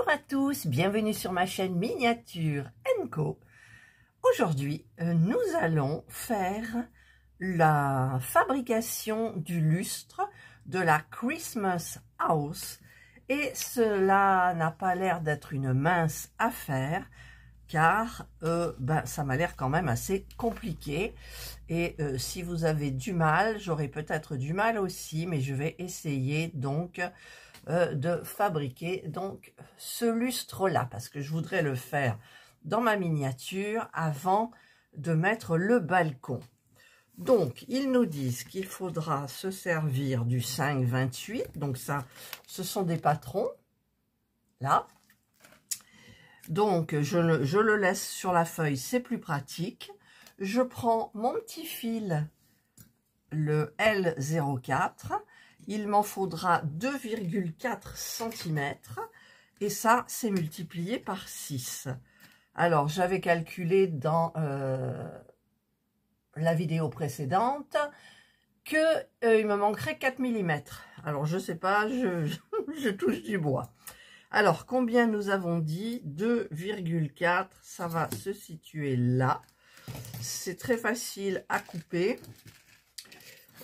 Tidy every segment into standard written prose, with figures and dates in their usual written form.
Bonjour à tous, bienvenue sur ma chaîne Miniature & Co. Aujourd'hui, nous allons faire la fabrication du lustre de la Christmas House. Et cela n'a pas l'air d'être une mince affaire, car ça m'a l'air quand même assez compliqué. Et si vous avez du mal, j'aurai peut-être du mal aussi, mais je vais essayer donc de fabriquer donc ce lustre là, parce que je voudrais le faire dans ma miniature avant de mettre le balcon. Donc ils nous disent qu'il faudra se servir du 5,28, donc ça ce sont des patrons là. Donc je le laisse sur la feuille, c'est plus pratique. Je prends mon petit fil, le L04. Il m'en faudra 2,4 cm et ça, c'est multiplié par 6. Alors, j'avais calculé dans la vidéo précédente que il me manquerait 4 mm. Alors, je sais pas, je touche du bois. Alors, combien nous avons dit? 2,4, ça va se situer là. C'est très facile à couper.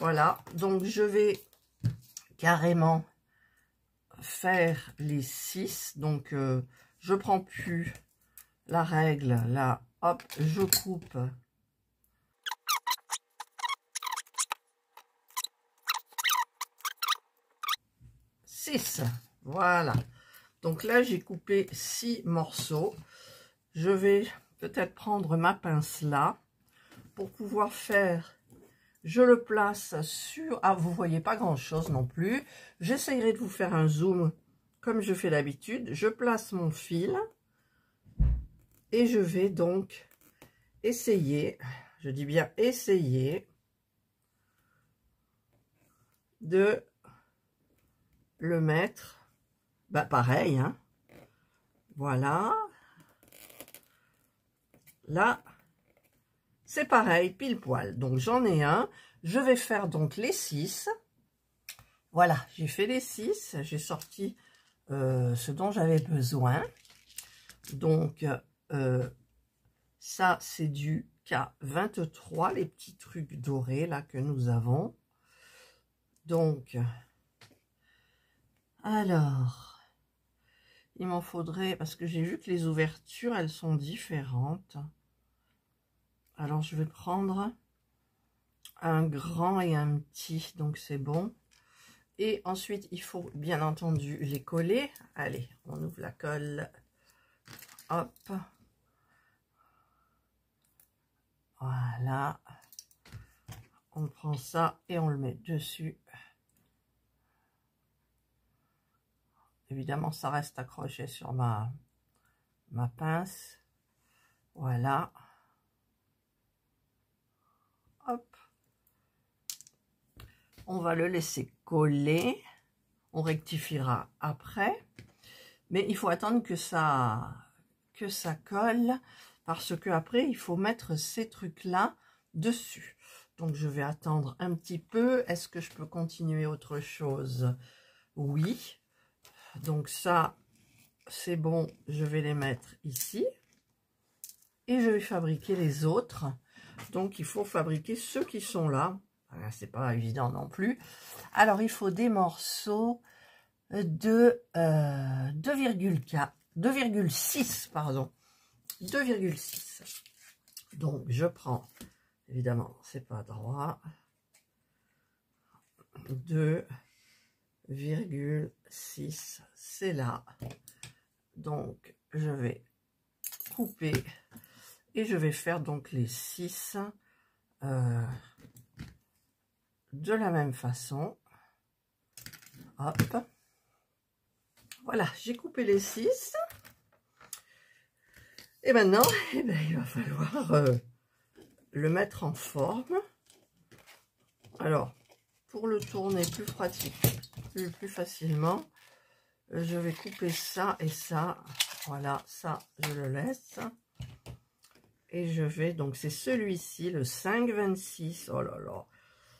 Voilà, donc je vais carrément faire les 6. Donc je prends plus la règle là, hop, je coupe six. Voilà, donc là j'ai coupé 6 morceaux. Je vais peut-être prendre ma pince là pour pouvoir faire. Je le place sur... Ah, vous voyez pas grand-chose non plus. J'essayerai de vous faire un zoom comme je fais d'habitude. Je place mon fil et je vais donc essayer, je dis bien essayer, de le mettre, pareil, hein. Voilà. Là, c'est pareil, pile poil. Donc, j'en ai un. Je vais faire donc les 6. Voilà, j'ai fait les 6. J'ai sorti ce dont j'avais besoin. Donc, ça, c'est du K23, les petits trucs dorés là que nous avons. Donc, alors, il m'en faudrait, parce que j'ai vu que les ouvertures, elles sont différentes. Alors, je vais prendre un grand et un petit, donc c'est bon. Et ensuite, il faut bien entendu les coller. Allez, on ouvre la colle. Hop. Voilà. On prend ça et on le met dessus. Évidemment, ça reste accroché sur ma pince. Voilà. Hop. On va le laisser coller. On rectifiera après. Mais il faut attendre que ça colle. Parce que après, il faut mettre ces trucs-là dessus. Donc, je vais attendre un petit peu. Est-ce que je peux continuer autre chose? Oui. Donc, ça, c'est bon. Je vais les mettre ici. Et je vais fabriquer les autres. Donc, il faut fabriquer ceux qui sont là. C'est pas évident non plus. Alors, il faut des morceaux de 2,6, pardon. 2,6. Donc, je prends, évidemment, c'est pas droit. 2,6, c'est là. Donc, je vais couper et je vais faire donc les 6 de la même façon. Hop. Voilà, j'ai coupé les 6. Et maintenant, il va falloir le mettre en forme. Alors, pour le tourner plus pratique, plus facilement, je vais couper ça et ça. Voilà, ça, je le laisse. Et je vais, donc c'est celui-ci, le 5,26. Oh là là,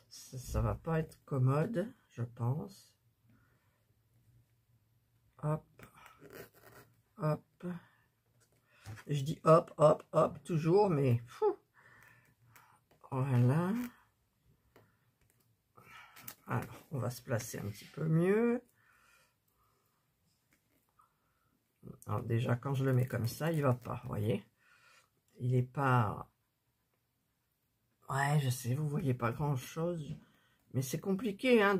ça va pas être commode, je pense. Hop. hop. Je dis hop, hop, hop, toujours, mais fou. Voilà. Alors, on va se placer un petit peu mieux. Alors déjà, quand je le mets comme ça, il va pas, vous voyez. Il est pas... Ouais, je sais, vous voyez pas grand-chose. Mais c'est compliqué, hein,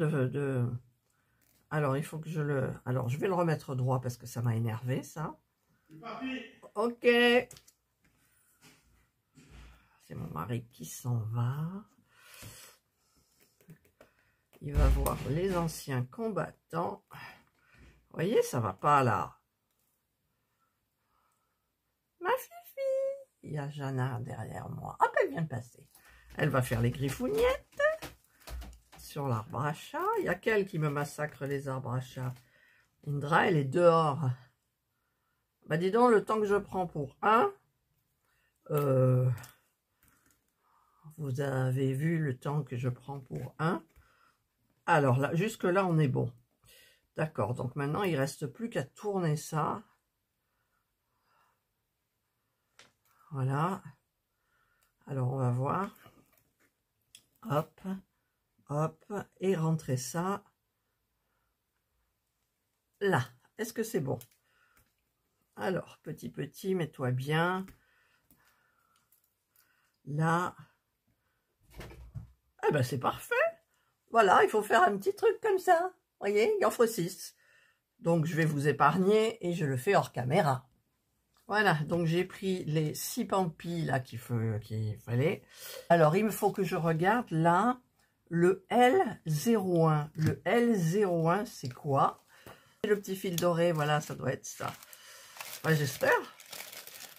Alors, il faut que je le... Alors, je vais le remettre droit parce que ça m'a énervé, ça. Ok. C'est mon mari qui s'en va. Il va voir les anciens combattants. Vous voyez, ça va pas, là. Ma fifi. Il y a Jana derrière moi. Hop, elle vient de passer. Elle va faire les griffougnettes sur l'arbre à chat. Il y a qu'elle qui me massacre les arbres à chat. Indra, elle est dehors. Bah dis donc, le temps que je prends pour un, vous avez vu le temps que je prends pour un. Alors là, jusque là, on est bon. D'accord, donc maintenant, il ne reste plus qu'à tourner ça. Voilà. Alors, on va voir. Hop, hop, et rentrer ça là. Est-ce que c'est bon? Alors, petit, mets-toi bien. Là. Eh ben, c'est parfait. Voilà, il faut faire un petit truc comme ça. Vous voyez, il en faut 6. Donc, je vais vous épargner et je le fais hors caméra. Voilà, donc j'ai pris les 6 pampis là qu'il fallait. Alors, il me faut que je regarde là le L01. Le L01, c'est quoi? Le petit fil doré, voilà, ça doit être ça. Ouais, j'espère. De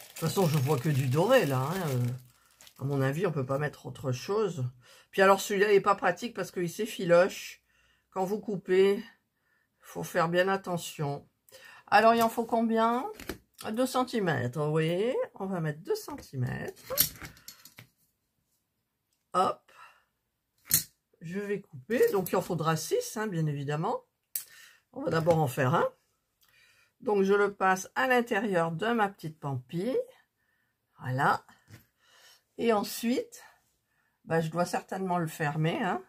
toute façon, je vois que du doré là. Hein. À mon avis, on peut pas mettre autre chose. Puis alors, celui-là n'est pas pratique parce qu'il s'effiloche. Quand vous coupez, il faut faire bien attention. Alors, il en faut combien? 2 cm, oui. On va mettre 2 cm. Hop. Je vais couper. Donc, il en faudra 6, hein, bien évidemment. On va d'abord en faire un. Donc, je le passe à l'intérieur de ma petite pampille. Voilà. Et ensuite, bah, je dois certainement le fermer. Hein.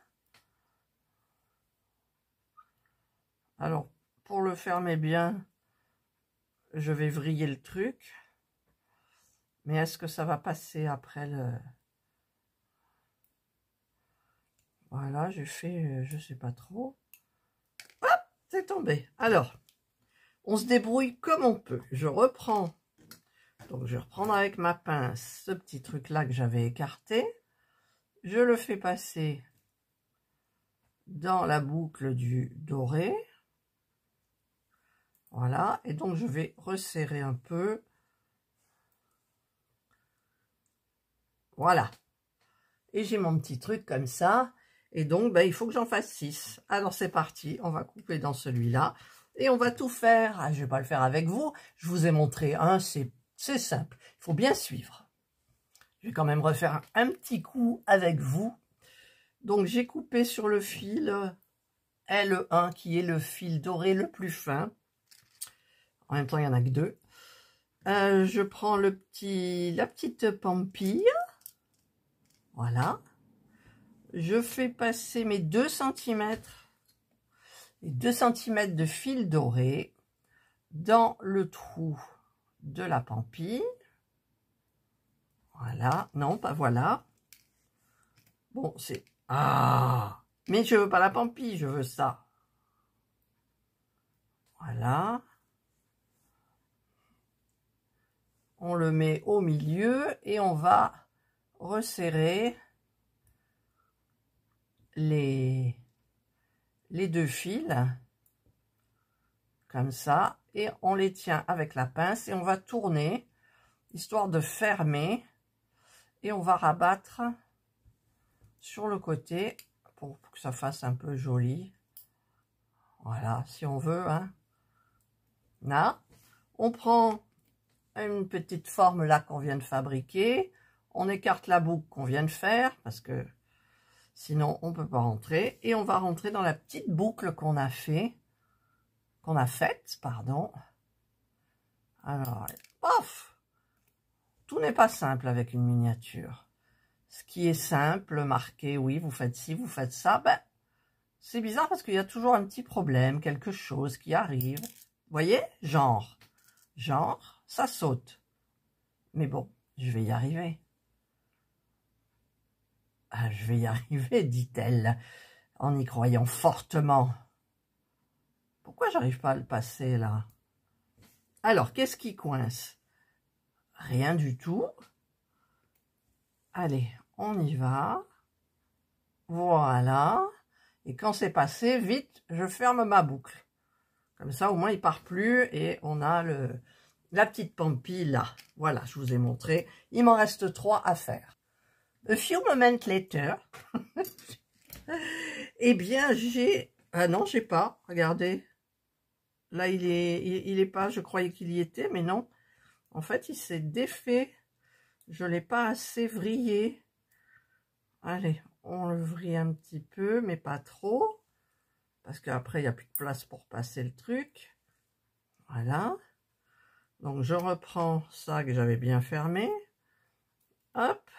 Alors, pour le fermer bien, je vais vriller le truc. Mais est-ce que ça va passer après le... Voilà, j'ai fait, je sais pas trop. Hop, c'est tombé. Alors, on se débrouille comme on peut. Je reprends. Donc, je vais reprendre avec ma pince ce petit truc-là que j'avais écarté. Je le fais passer dans la boucle du doré. Voilà. Et donc, je vais resserrer un peu. Voilà. Et j'ai mon petit truc comme ça. Et donc, ben, il faut que j'en fasse 6. Alors, c'est parti. On va couper dans celui-là. Et on va tout faire. Ah, je ne vais pas le faire avec vous. Je vous ai montré un. C'est simple. Il faut bien suivre. Je vais quand même refaire un petit coup avec vous. Donc, j'ai coupé sur le fil L1, qui est le fil doré le plus fin. En même temps, il n'y en a que 2. Je prends la petite pampille. Voilà. Je fais passer mes 2 cm, les 2 cm de fil doré dans le trou de la pampille. Voilà. Non, pas voilà. Bon, c'est... Ah! Mais je veux pas la pampille, je veux ça. Voilà. On le met au milieu et on va resserrer les 2 fils comme ça et on les tient avec la pince et on va tourner histoire de fermer et on va rabattre sur le côté pour que ça fasse un peu joli. Voilà, si on veut, hein. Là, on prend une petite forme là qu'on vient de fabriquer, on écarte la boucle qu'on vient de faire parce que sinon on peut pas rentrer et on va rentrer dans la petite boucle qu'on a faite, pardon. Alors, pof! Tout n'est pas simple avec une miniature. Ce qui est simple, marqué, oui, vous faites ci, vous faites ça, ben, c'est bizarre parce qu'il y a toujours un petit problème, quelque chose qui arrive. Vous voyez? Genre, ça saute. Mais bon, je vais y arriver. Ah, je vais y arriver, dit-elle, en y croyant fortement. Pourquoi j'arrive pas à le passer, là? Alors, qu'est-ce qui coince? Rien du tout. Allez, on y va. Voilà. Et quand c'est passé, vite, je ferme ma boucle. Comme ça, au moins, il part plus et on a la petite pampille là. Voilà, je vous ai montré. Il m'en reste 3 à faire. A few moments later. Eh bien, j'ai... Ah non, j'ai pas. Regardez. Là, il est pas. Je croyais qu'il y était, mais non. En fait, il s'est défait. Je l'ai pas assez vrillé. Allez, on le vrille un petit peu, mais pas trop. Parce qu'après, il n'y a plus de place pour passer le truc. Voilà. Donc, je reprends ça que j'avais bien fermé. Hop.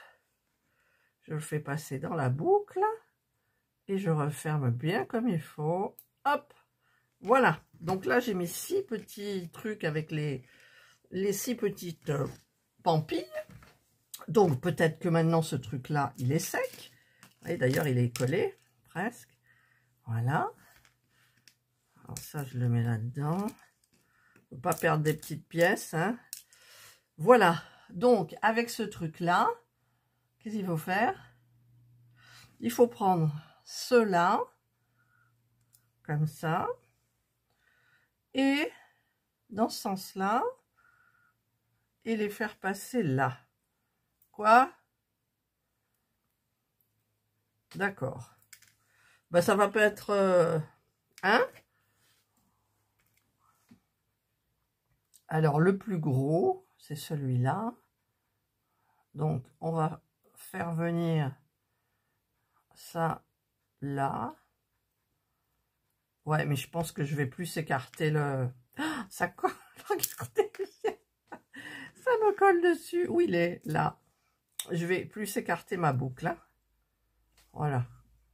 Je le fais passer dans la boucle. Et je referme bien comme il faut. Hop. Voilà. Donc là, j'ai mis 6 petits trucs avec les 6 petites pampilles. Donc, peut-être que maintenant, ce truc-là, il est sec. Et d'ailleurs, il est collé, presque. Voilà. Alors ça, je le mets là-dedans. Il ne faut pas perdre des petites pièces. Hein. Voilà. Donc, avec ce truc-là, qu'est-ce qu'il faut faire? Il faut prendre cela, comme ça. Et dans ce sens-là, et les faire passer là. Quoi? D'accord. Ben, ça va pas être... hein? Alors, le plus gros, c'est celui-là. Donc, on va faire venir ça là. Ouais, mais je pense que je vais plus écarter le... Ah, ça colle. Regardez, ça me colle dessus. Où il est? Là. Je vais plus écarter ma boucle. Hein. Voilà.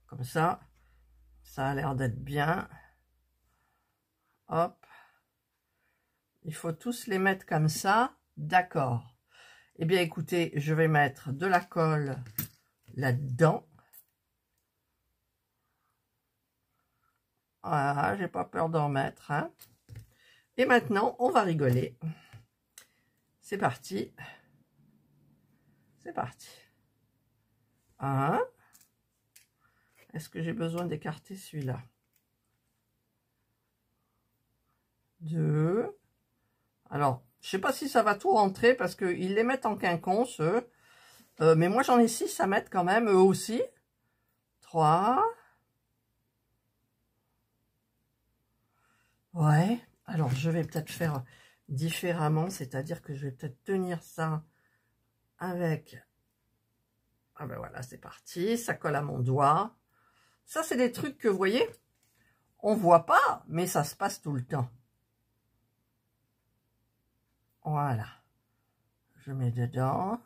Comme ça. Ça a l'air d'être bien. Hop. Il faut tous les mettre comme ça. D'accord. Eh bien, écoutez, je vais mettre de la colle là-dedans. Voilà, j'ai pas peur d'en mettre. Hein. Et maintenant, on va rigoler. C'est parti. C'est parti. 1. Est-ce que j'ai besoin d'écarter celui-là? 2. Alors, je sais pas si ça va tout rentrer parce qu'ils les mettent en quinconce, eux. Mais moi, j'en ai 6 à mettre quand même, eux aussi. 3. Ouais. Alors, je vais peut-être faire différemment, c'est-à-dire que je vais peut-être tenir ça avec... Ah ben voilà, c'est parti. Ça colle à mon doigt. Ça, c'est des trucs que, vous voyez, on voit pas, mais ça se passe tout le temps. Voilà. Je mets dedans.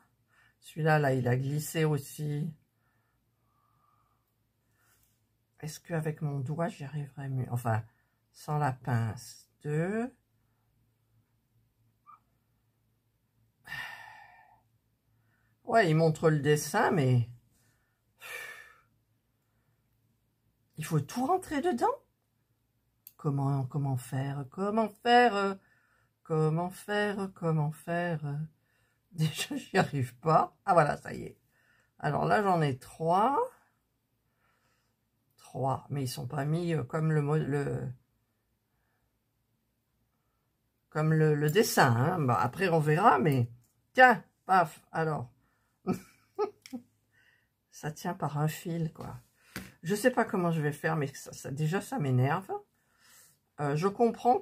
Celui-là, là, il a glissé aussi. Est-ce qu'avec mon doigt, j'y arriverai mieux? Enfin, sans la pince. 2. Ouais, il montre le dessin, mais... il faut tout rentrer dedans? Comment faire? Comment faire? Déjà, j'y arrive pas. Ah, voilà, ça y est. Alors là, j'en ai 3. 3, mais ils sont pas mis comme le dessin. Hein. Bah, après, on verra, mais... Tiens, paf, alors. Ça tient par un fil, quoi. Je sais pas comment je vais faire, mais déjà, ça m'énerve. Je comprends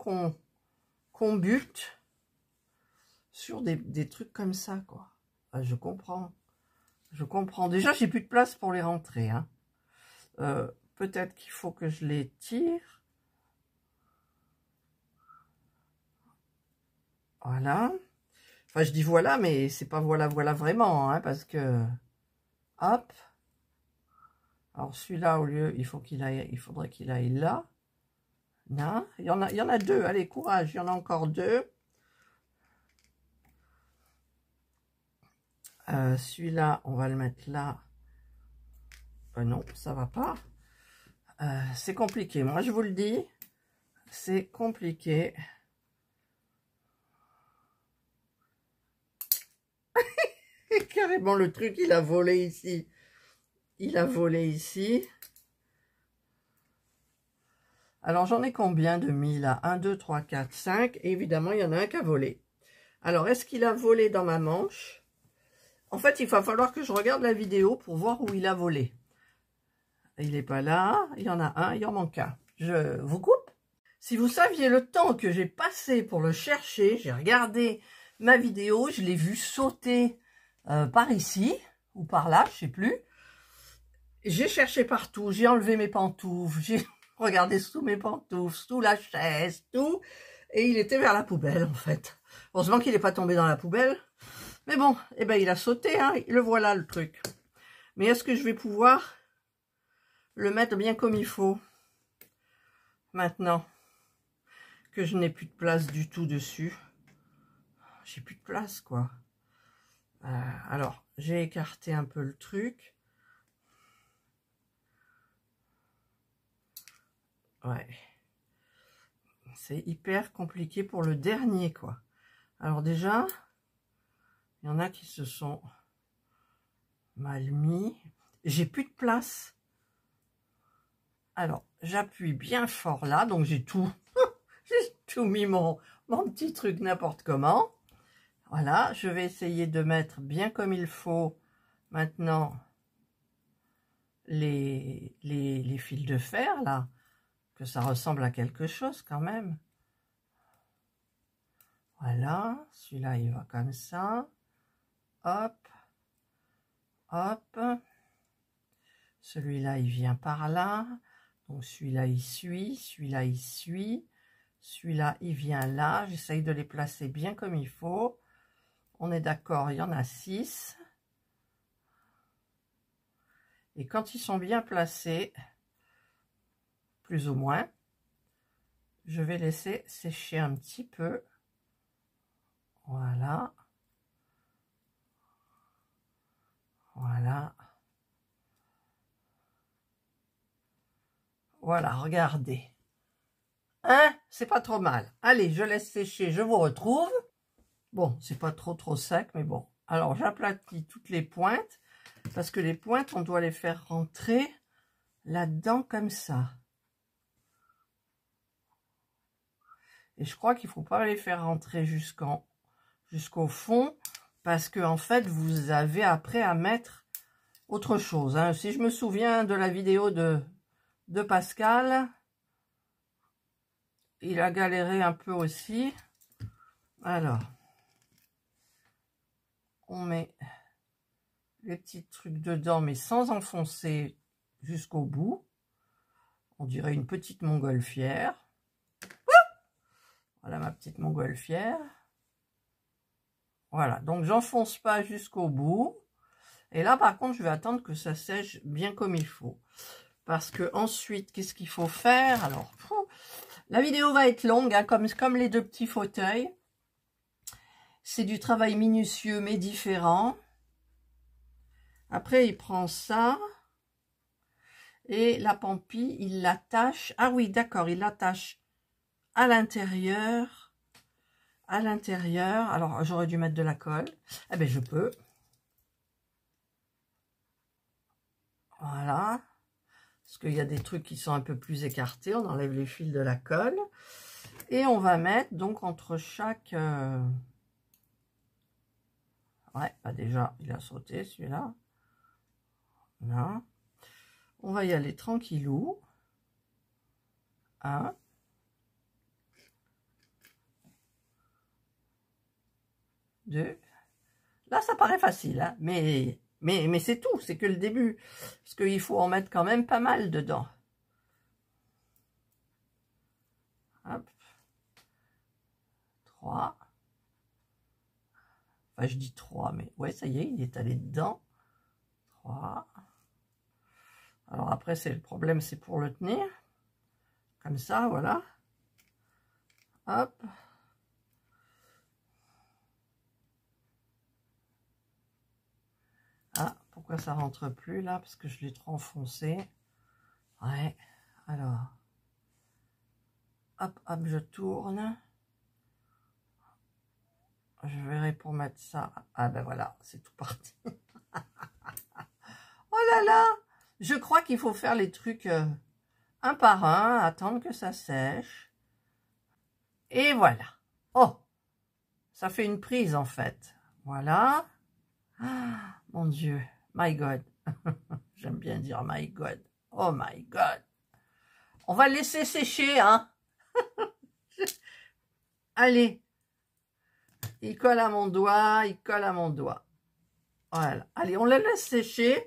qu'on bute sur des trucs comme ça, quoi. Je comprends. Je comprends. Déjà, j'ai plus de place pour les rentrer. Hein. Peut-être qu'il faut que je les tire. Voilà. Enfin, je dis voilà, mais c'est pas voilà, voilà vraiment, hein, parce que... Hop. Alors, celui-là, au lieu, il faudrait qu'il aille là. Non, il y en a deux. Allez, courage, il y en a encore deux. Celui-là, on va le mettre là. Non, ça va pas. C'est compliqué. Moi, je vous le dis, c'est compliqué. Carrément, le truc, il a volé ici. Il a volé ici. Alors, j'en ai combien de mis là? 1, 2, 3, 4, 5. Et évidemment, il y en a un qui a volé. Alors, est-ce qu'il a volé dans ma manche? En fait, il va falloir que je regarde la vidéo pour voir où il a volé. Il n'est pas là. Il y en a un, il en manque un. Je vous coupe. Si vous saviez le temps que j'ai passé pour le chercher, j'ai regardé ma vidéo, je l'ai vu sauter par ici ou par là, je sais plus. J'ai cherché partout, j'ai enlevé mes pantoufles, j'ai regardé sous mes pantoufles, sous la chaise, tout. Et il était vers la poubelle, en fait. Heureusement qu'il n'est pas tombé dans la poubelle. Mais bon, eh ben, il a sauté, hein. Le voilà, le truc. Mais est-ce que je vais pouvoir le mettre bien comme il faut maintenant que je n'ai plus de place du tout dessus? J'ai plus de place, quoi. Alors, j'ai écarté un peu le truc. Ouais. C'est hyper compliqué pour le dernier, quoi. Alors déjà, il y en a qui se sont mal mis. J'ai plus de place. Alors, j'appuie bien fort là, donc j'ai tout. J'ai tout mis mon petit truc n'importe comment. Voilà, je vais essayer de mettre bien comme il faut maintenant les fils de fer là, que ça ressemble à quelque chose quand même. Voilà, celui-là il va comme ça. Hop, hop. Celui-là il vient par là. Donc celui-là il suit, celui-là il suit. Celui-là il vient là. J'essaye de les placer bien comme il faut. On est d'accord, il y en a 6. Et quand ils sont bien placés, plus ou moins, je vais laisser sécher un petit peu. Voilà. Voilà. Voilà, regardez. Hein? C'est pas trop mal. Allez, je laisse sécher, je vous retrouve. Bon, c'est pas trop sec, mais bon. Alors, j'aplatis toutes les pointes, parce que les pointes, on doit les faire rentrer là-dedans comme ça. Et je crois qu'il ne faut pas les faire rentrer jusqu'au fond, parce que en fait, vous avez après à mettre autre chose. Hein. Si je me souviens de la vidéo de Pascal, il a galéré un peu aussi. Alors, on met les petits trucs dedans, mais sans enfoncer jusqu'au bout. On dirait une petite montgolfière. Voilà ma petite montgolfière. Voilà, donc j'enfonce pas jusqu'au bout. Et là, par contre, je vais attendre que ça sèche bien comme il faut. Parce que ensuite, qu'est-ce qu'il faut faire? Alors, la vidéo va être longue, hein, comme les deux petits fauteuils. C'est du travail minutieux, mais différent. Après, il prend ça. Et la pampille, il l'attache. Ah oui, d'accord, il l'attache à l'intérieur. À l'intérieur. Alors, j'aurais dû mettre de la colle. Eh bien, je peux. Voilà. Parce qu'il y a des trucs qui sont un peu plus écartés. On enlève les fils de la colle. Et on va mettre donc entre chaque... Ouais, bah déjà, il a sauté celui-là. Là. On va y aller tranquillou. 1. 2. Là, ça paraît facile, hein, mais c'est tout, c'est que le début. Parce qu'il faut en mettre quand même pas mal dedans. Hop. 3. Enfin, je dis 3, mais ouais, ça y est, il est allé dedans. 3. Alors après, c'est le problème, c'est pour le tenir. Comme ça, voilà. Hop. Ah, pourquoi ça rentre plus là? Parce que je l'ai trop enfoncé. Ouais, alors. Hop, hop, je tourne. Je verrai pour mettre ça. Ah ben voilà, c'est tout parti. Oh là là! Je crois qu'il faut faire les trucs un par un, attendre que ça sèche. Et voilà. Oh! Ça fait une prise en fait. Voilà. Ah, mon Dieu. My God. J'aime bien dire my God. Oh my God. On va le laisser sécher, hein. Allez. Il colle à mon doigt, il colle à mon doigt. Voilà. Allez, on le laisse sécher.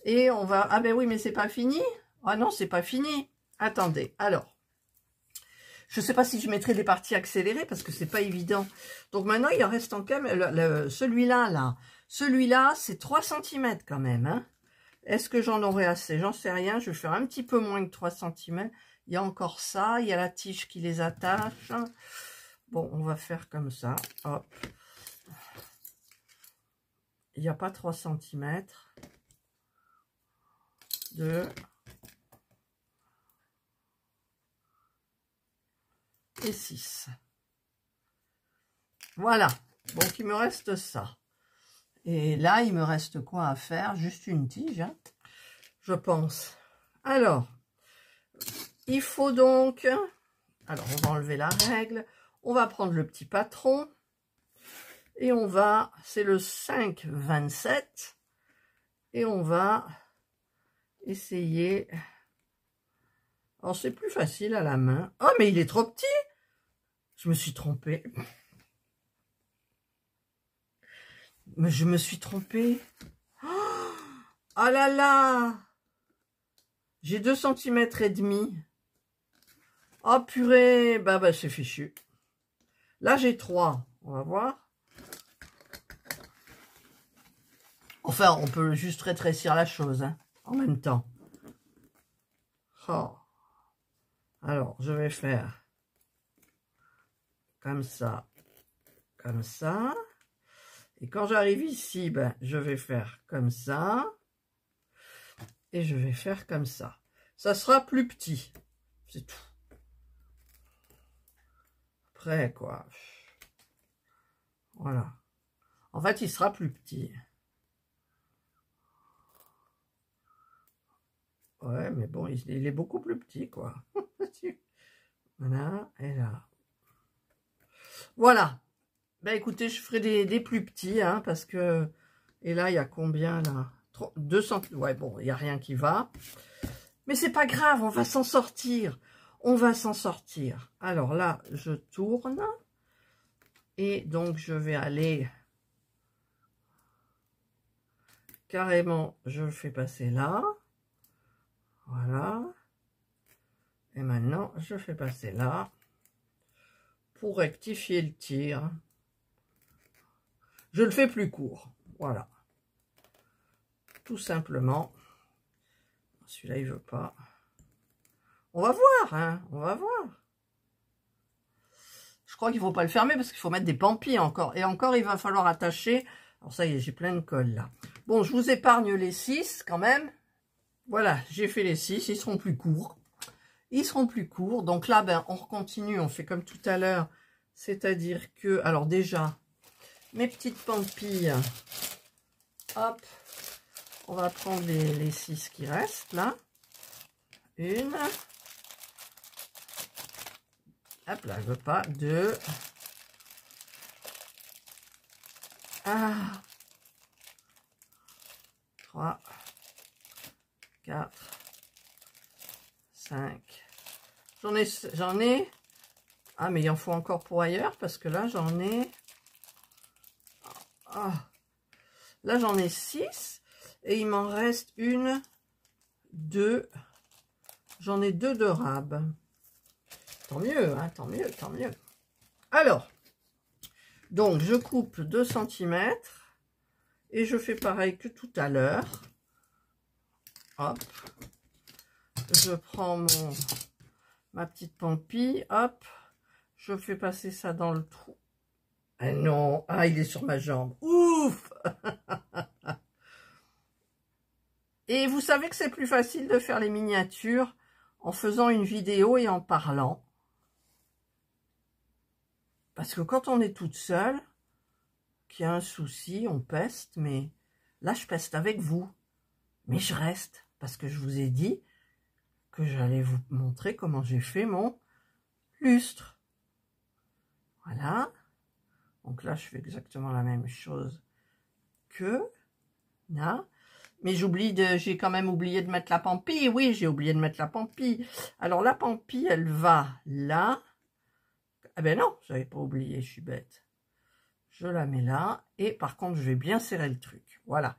Et on va... Ah ben oui, mais c'est pas fini. Ah non, c'est pas fini. Attendez, alors. Je ne sais pas si je mettrai des parties accélérées parce que c'est pas évident. Donc maintenant, il en reste en quand même... Celui-là, là. Celui-là, c'est 3 cm quand même. Hein. Est-ce que j'en aurai assez? J'en sais rien. Je vais faire un petit peu moins que 3 cm. Il y a encore ça. Il y a la tige qui les attache. Bon, on va faire comme ça. Hop. Il n'y a pas 3 cm. 2. Et 6. Voilà. Donc, il me reste ça. Et là, il me reste quoi à faire? Juste une tige, hein, je pense. Alors, il faut donc... Alors, on va enlever la règle. On va prendre le petit patron. Et on va... C'est le 5,27. Et on va essayer... Alors, c'est plus facile à la main. Oh, mais il est trop petit! Je me suis trompée. Mais je me suis trompée. Oh là là! J'ai 2 cm et demi. Oh purée! Bah c'est fichu. Là, j'ai 3. On va voir. Enfin, on peut juste rétrécir la chose, hein, en même temps. Oh. Alors, je vais faire comme ça, comme ça. Et quand j'arrive ici, ben, je vais faire comme ça. Et je vais faire comme ça. Ça sera plus petit. C'est tout. Après, quoi. Voilà. En fait, il sera plus petit. Ouais, mais bon, il est beaucoup plus petit, quoi. Voilà, et là. Voilà. Ben écoutez, je ferai des plus petits, hein, parce que... Et là, il y a combien, là? 200... Ouais, bon, il n'y a rien qui va. Mais c'est pas grave, on va s'en sortir. On va s'en sortir. Alors là, je tourne. Et donc, je vais aller... Carrément, je le fais passer là. Voilà. Et maintenant, je fais passer là. Pour rectifier le tir. Je le fais plus court. Voilà. Tout simplement. Celui-là, il veut pas. On va voir, hein. On va voir. Je crois qu'il ne faut pas le fermer parce qu'il faut mettre des pampis encore. Et encore, il va falloir attacher. Alors ça y est, j'ai plein de colle là. Bon, je vous épargne les 6 quand même. Voilà, j'ai fait les 6. Ils seront plus courts. Ils seront plus courts. Donc là, ben, on continue. On fait comme tout à l'heure. C'est-à-dire que... Alors déjà, mes petites pampilles. Hop. On va prendre les 6 qui restent là. Une. Hop là, je veux pas. 2. Ah. 3. 4. 5. J'en ai. Ah, mais il en faut encore pour ailleurs parce que là, j'en ai. Ah. Là, j'en ai 6. Et il m'en reste 1, 2. J'en ai 2 de rab. Tant mieux, hein, tant mieux, tant mieux. Alors, Donc, je coupe 2 cm et je fais pareil que tout à l'heure. Hop. Je prends ma petite pampille, hop. Je fais passer ça dans le trou. Ah non, ah, il est sur ma jambe. Ouf! Et vous savez que c'est plus facile de faire les miniatures en faisant une vidéo et en parlant. Parce que quand on est toute seule, qu'il y a un souci, on peste, mais là je peste avec vous. Mais je reste, parce que je vous ai dit que j'allais vous montrer comment j'ai fait mon lustre. Voilà. Donc là je fais exactement la même chose que là. Mais j'ai quand même oublié de mettre la pampille. Oui, j'ai oublié de mettre la pampille. Alors, la pampille, elle va là. Ah ben non, j'avais pas oublié, je suis bête. Je la mets là. Et par contre, je vais bien serrer le truc. Voilà.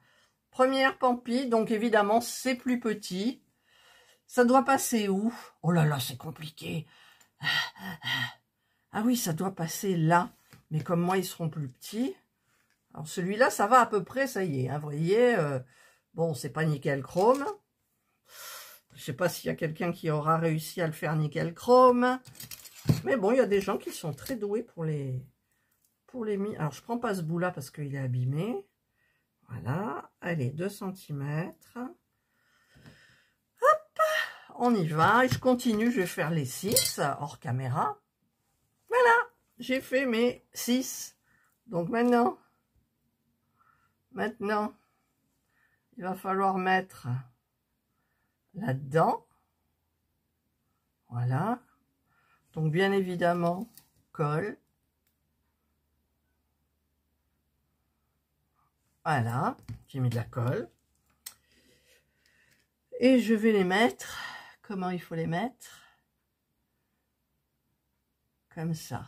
Première pampille. Donc, évidemment, c'est plus petit. Ça doit passer où? Oh là là, c'est compliqué. Ah oui, ça doit passer là. Mais comme moi, ils seront plus petits. Alors, celui-là, ça va à peu près, ça y est. Hein, vous voyez... Bon, c'est pas nickel chrome. Je sais pas s'il y a quelqu'un qui aura réussi à le faire nickel chrome. Mais bon, il y a des gens qui sont très doués pour les Alors, je prends pas ce bout-là parce qu'il est abîmé. Voilà. Allez, 2 cm. Hop, on y va. Et je continue, je vais faire les 6 hors caméra. Voilà, j'ai fait mes 6. Donc maintenant, il va falloir mettre là-dedans. Voilà. Donc, bien évidemment, colle. Voilà. J'ai mis de la colle. Et je vais les mettre. Comment il faut les mettre? Comme ça.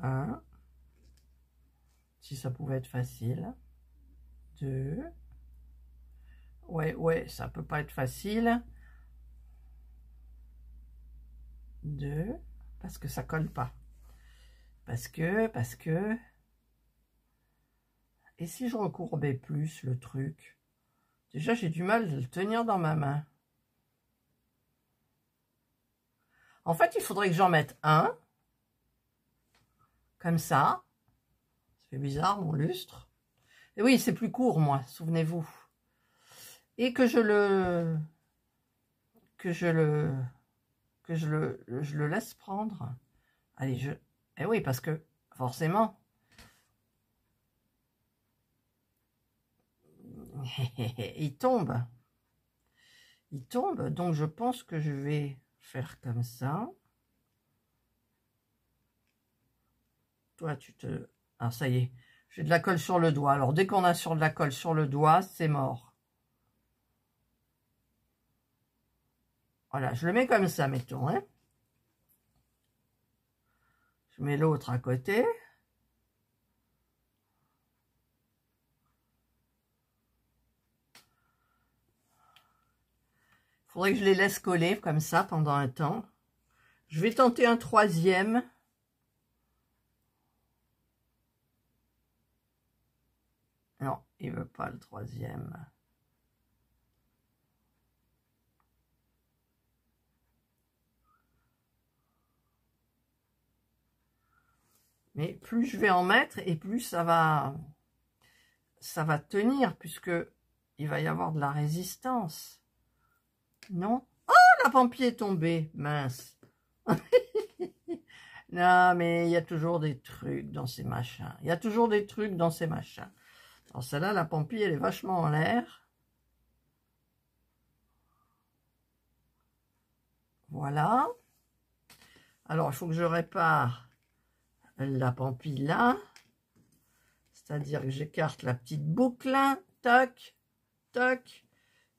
1. Si ça pouvait être facile. 2. Ouais, ça peut pas être facile. 2. Parce que ça colle pas. Parce que... Et si je recourbais plus le truc? Déjà, j'ai du mal de le tenir dans ma main. En fait, il faudrait que j'en mette un. Comme ça. Ça fait bizarre, mon lustre. Et oui, c'est plus court, moi, souvenez-vous. Et que je le laisse prendre. Allez, Eh oui, parce que, forcément... il tombe. Il tombe, donc je pense que je vais faire comme ça. Toi, Ah, ça y est, j'ai de la colle sur le doigt. Alors, dès qu'on a de la colle sur le doigt, c'est mort. Voilà, je le mets comme ça, mettons. Hein. Je mets l'autre à côté. Il faudrait que je les laisse coller comme ça pendant un temps. Je vais tenter un troisième. Non, il veut pas le troisième. Mais plus je vais en mettre et plus ça va tenir puisque il va y avoir de la résistance. Non? Oh, la pampille est tombée. Mince. Non, mais il y a toujours des trucs dans ces machins. Il y a toujours des trucs dans ces machins. Alors celle-là, la pampille, elle est vachement en l'air. Voilà. Alors, il faut que je répare la pampille là. C'est-à-dire que j'écarte la petite boucle là. Tac, tac.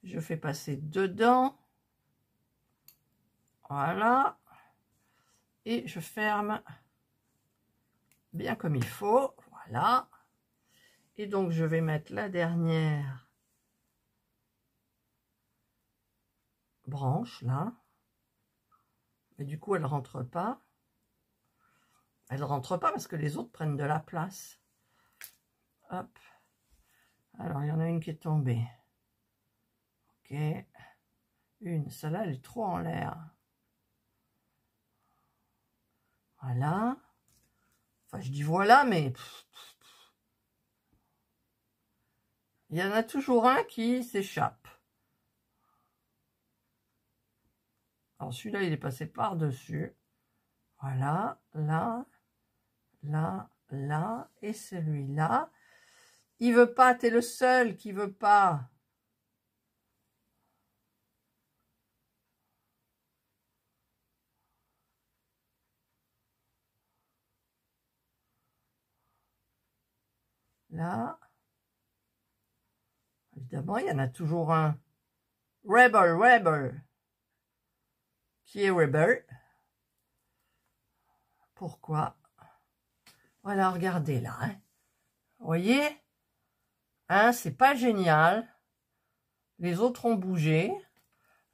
Je fais passer dedans. Voilà. Et je ferme bien comme il faut. Voilà. Et donc, je vais mettre la dernière branche là. Mais du coup, elle rentre pas. Elle ne rentre pas parce que les autres prennent de la place. Hop. Alors, il y en a une qui est tombée. Ok. Une, celle-là, elle est trop en l'air. Voilà. Enfin, je dis voilà, mais... Il y en a toujours un qui s'échappe. Alors, celui-là, il est passé par-dessus. Voilà. Là. Là. Là. Et celui-là. Il veut pas. T'es le seul qui veut pas. Là. Évidemment, il y en a toujours un. Rebel. Qui est Rebel? Pourquoi? Voilà, regardez là. Hein. Vous voyez? Hein, c'est pas génial. Les autres ont bougé.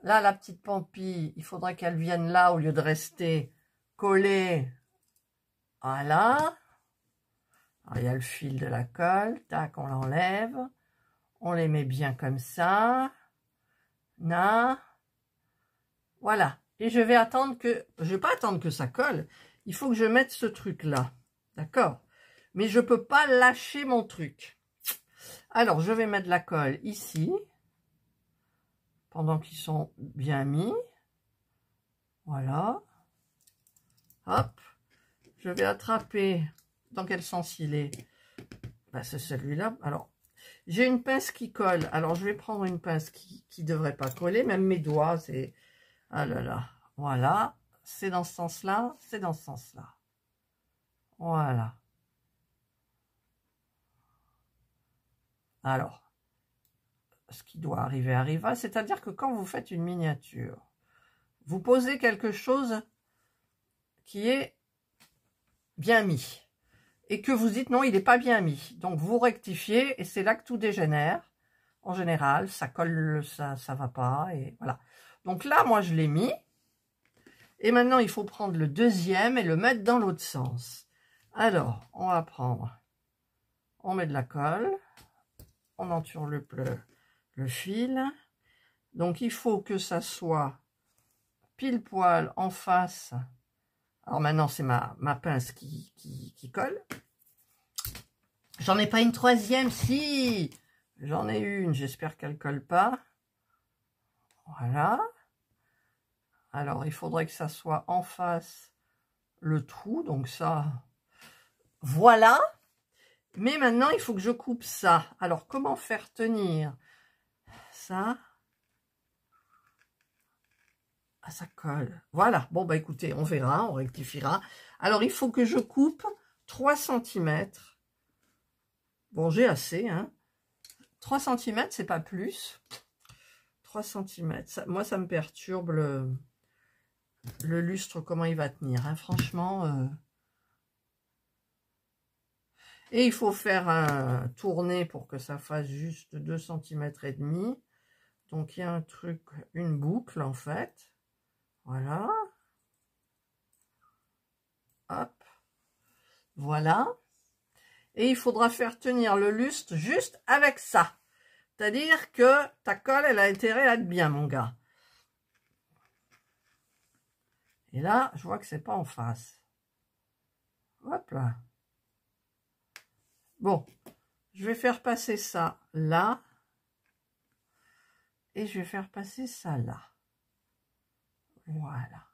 Là, la petite Pampille, il faudrait qu'elle vienne là au lieu de rester collée. Voilà. Alors, il y a le fil de la colle. Tac, on l'enlève. On les met bien comme ça. Là. Voilà. Et je vais attendre que... Je vais pas attendre que ça colle. Il faut que je mette ce truc-là. D'accord? Mais je peux pas lâcher mon truc. Alors, je vais mettre la colle ici. Pendant qu'ils sont bien mis. Voilà. Hop. Je vais attraper... Dans quel sens il est? Ben, c'est celui-là. Alors, j'ai une pince qui colle. Alors, je vais prendre une pince qui ne devrait pas coller. Même mes doigts, c'est... Ah là là. Voilà. C'est dans ce sens-là. C'est dans ce sens-là. Voilà. Alors, ce qui doit arriver arriva. C'est-à-dire que quand vous faites une miniature, vous posez quelque chose qui est bien mis. Et que vous dites non, il n'est pas bien mis. Donc, vous rectifiez et c'est là que tout dégénère. En général, ça colle, ça va pas. Et voilà. Donc là, moi, je l'ai mis. Et maintenant, il faut prendre le deuxième et le mettre dans l'autre sens. Alors, on va prendre, on met de la colle, on entoure le fil. Donc, il faut que ça soit pile poil en face. Alors maintenant, c'est ma pince qui colle. J'en ai pas une troisième, si! J'en ai une, j'espère qu'elle colle pas. Voilà. Alors, il faudrait que ça soit en face le trou, donc ça, voilà. Mais maintenant, il faut que je coupe ça. Alors, comment faire tenir ça? Ah, ça colle. Voilà. Bon, bah écoutez, on verra, on rectifiera. Alors, il faut que je coupe 3 cm. Bon, j'ai assez, hein. 3 cm, c'est pas plus. 3 cm. Ça, moi, ça me perturbe le lustre, comment il va tenir. Hein. Franchement... Et il faut faire un tourner pour que ça fasse juste 2 cm et demi. Donc, il y a un truc, une boucle, en fait. Voilà. Hop. Voilà. Et il faudra faire tenir le lustre juste avec ça. C'est-à-dire que ta colle, elle a intérêt à être bien, mon gars. Et là, je vois que c'est pas en face. Hop là. Bon, je vais faire passer ça là. Et je vais faire passer ça là. Voilà.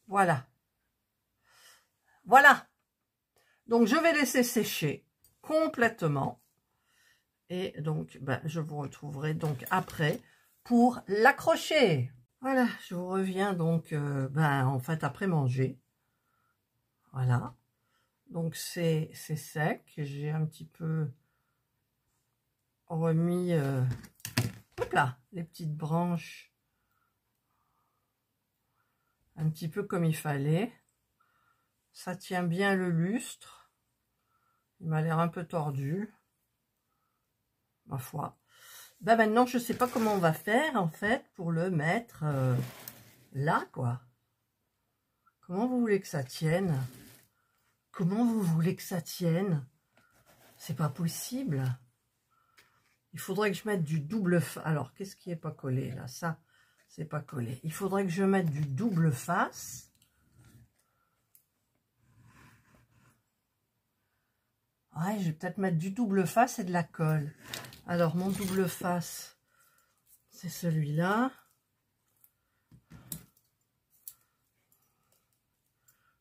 Voilà. Voilà. Donc, je vais laisser sécher complètement. Et donc, ben, je vous retrouverai donc après pour l'accrocher. Voilà, je vous reviens donc, ben, en fait, après manger. Voilà. Donc, c'est sec. J'ai un petit peu remis, hop là, les petites branches. Un petit peu comme il fallait. Ça tient bien le lustre. Il m'a l'air un peu tordu. Ma foi. Ben maintenant, je ne sais pas comment on va faire, en fait, pour le mettre là, quoi. Comment vous voulez que ça tienne? Comment vous voulez que ça tienne? C'est pas possible. Il faudrait que je mette du double face. Alors, qu'est-ce qui est pas collé là? Ça, c'est pas collé. Il faudrait que je mette du double face. Ouais, je vais peut-être mettre du double face et de la colle. Alors, mon double face, c'est celui-là.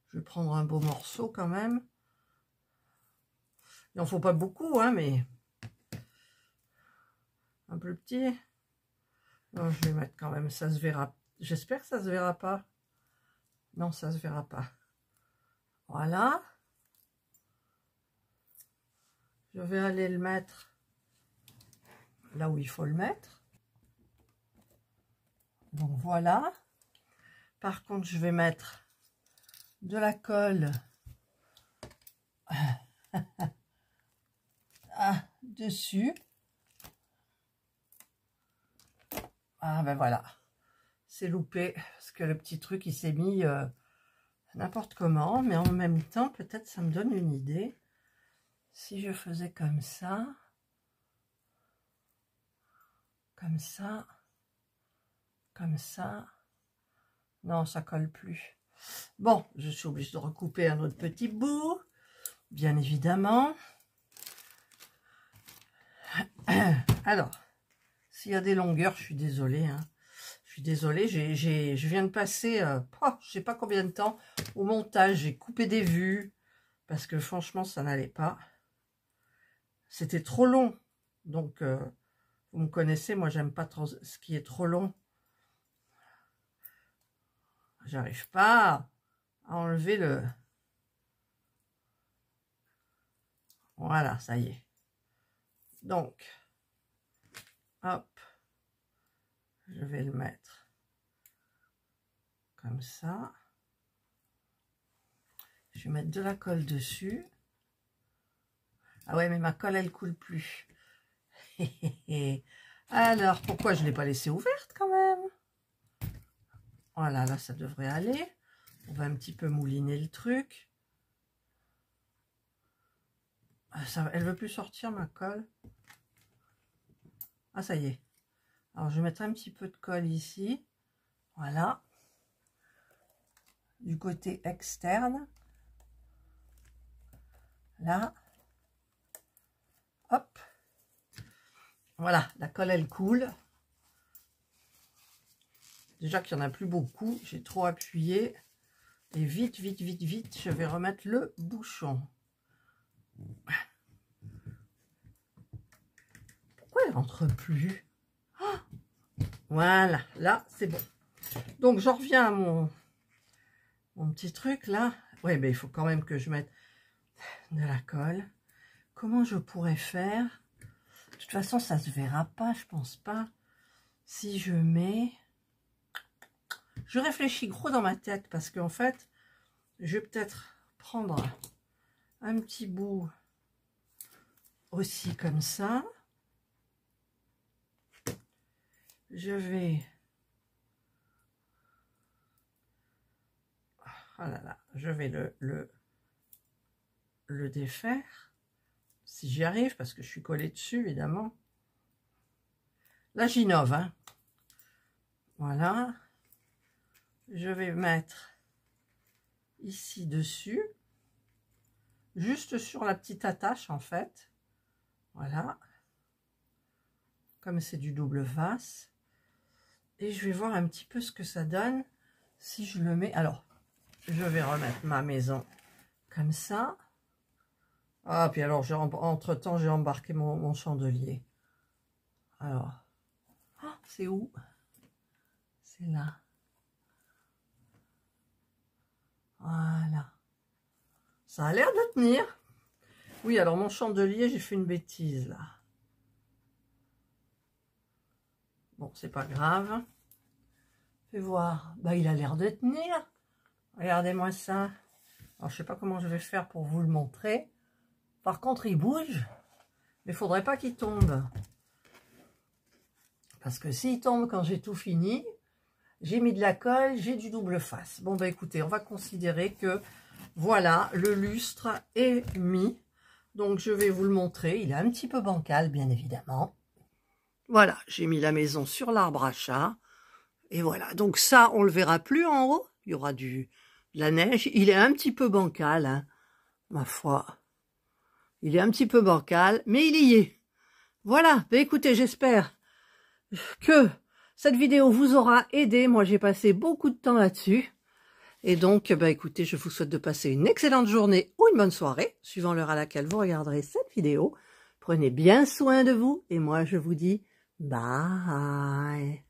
Je vais prendre un beau morceau quand même. Il n'en faut pas beaucoup, hein, mais un peu petit. Non, je vais mettre quand même, ça se verra. J'espère que ça se verra pas. Non, ça se verra pas. Voilà. Je vais aller le mettre là où il faut le mettre. Donc voilà. Par contre, je vais mettre de la colle dessus. Ah ben voilà, c'est loupé parce que le petit truc il s'est mis n'importe comment, mais en même temps peut-être ça me donne une idée. Si je faisais comme ça, comme ça, comme ça, non ça colle plus. Bon, je suis obligée de recouper un autre petit bout, bien évidemment. Alors, s'il y a des longueurs, je suis désolée. Hein. Je suis désolée, je viens de passer, je sais pas combien de temps, au montage. J'ai coupé des vues, parce que franchement, ça n'allait pas. C'était trop long. Donc, vous me connaissez, moi, j'aime pas trop ce qui est trop long. J'arrive pas à enlever le... Voilà, ça y est. Donc, hop, je vais le mettre comme ça. Je vais mettre de la colle dessus. Ah ouais, mais ma colle, elle coule plus. Alors, pourquoi je ne l'ai pas laissée ouverte quand même? Voilà, là, ça devrait aller. On va un petit peu mouliner le truc. Ça, elle veut plus sortir, ma colle. Ah, ça y est. Alors, je vais mettre un petit peu de colle ici. Voilà. Du côté externe. Là. Hop. Voilà, la colle, elle coule. Déjà qu'il n'y en a plus beaucoup. J'ai trop appuyé. Et vite, vite, vite, vite, je vais remettre le bouchon. Pourquoi elle rentre plus? Voilà, là, c'est bon. Donc, j'en reviens à mon petit truc, là. Ouais, mais il faut quand même que je mette de la colle. Comment je pourrais faire? De toute façon, ça se verra pas, je pense pas. Si je mets... Je réfléchis gros dans ma tête, parce qu'en fait, je vais peut-être prendre un petit bout aussi comme ça. Je vais... Oh là là, je vais le défaire. Si j'y arrive, parce que je suis collée dessus, évidemment. Là, j'innove, hein. Voilà. Je vais mettre ici dessus. Juste sur la petite attache, en fait. Voilà. Comme c'est du double face. Et je vais voir un petit peu ce que ça donne si je le mets. Alors, je vais remettre ma maison comme ça. Ah, puis alors, entre-temps, j'ai embarqué mon chandelier. Alors, oh, c'est où? C'est là. Voilà. Ça a l'air de tenir. Oui, alors mon chandelier, j'ai fait une bêtise, là. Bon, c'est pas grave. Fais voir. Bah, il a l'air de tenir. Regardez-moi ça. Alors, je sais pas comment je vais faire pour vous le montrer. Par contre, il bouge. Mais il faudrait pas qu'il tombe. Parce que s'il tombe quand j'ai tout fini, j'ai mis de la colle, j'ai du double face. Bon, bah écoutez, on va considérer que, voilà, le lustre est mis. Donc, je vais vous le montrer. Il est un petit peu bancal, bien évidemment. Voilà, j'ai mis la maison sur l'arbre à chat. Et voilà, donc ça, on le verra plus en haut. Il y aura de la neige. Il est un petit peu bancal, hein, ma foi. Il est un petit peu bancal, mais il y est. Voilà, bah écoutez, j'espère que cette vidéo vous aura aidé. Moi, j'ai passé beaucoup de temps là-dessus. Et donc, bah écoutez, je vous souhaite de passer une excellente journée ou une bonne soirée, suivant l'heure à laquelle vous regarderez cette vidéo. Prenez bien soin de vous et moi, je vous dis bye.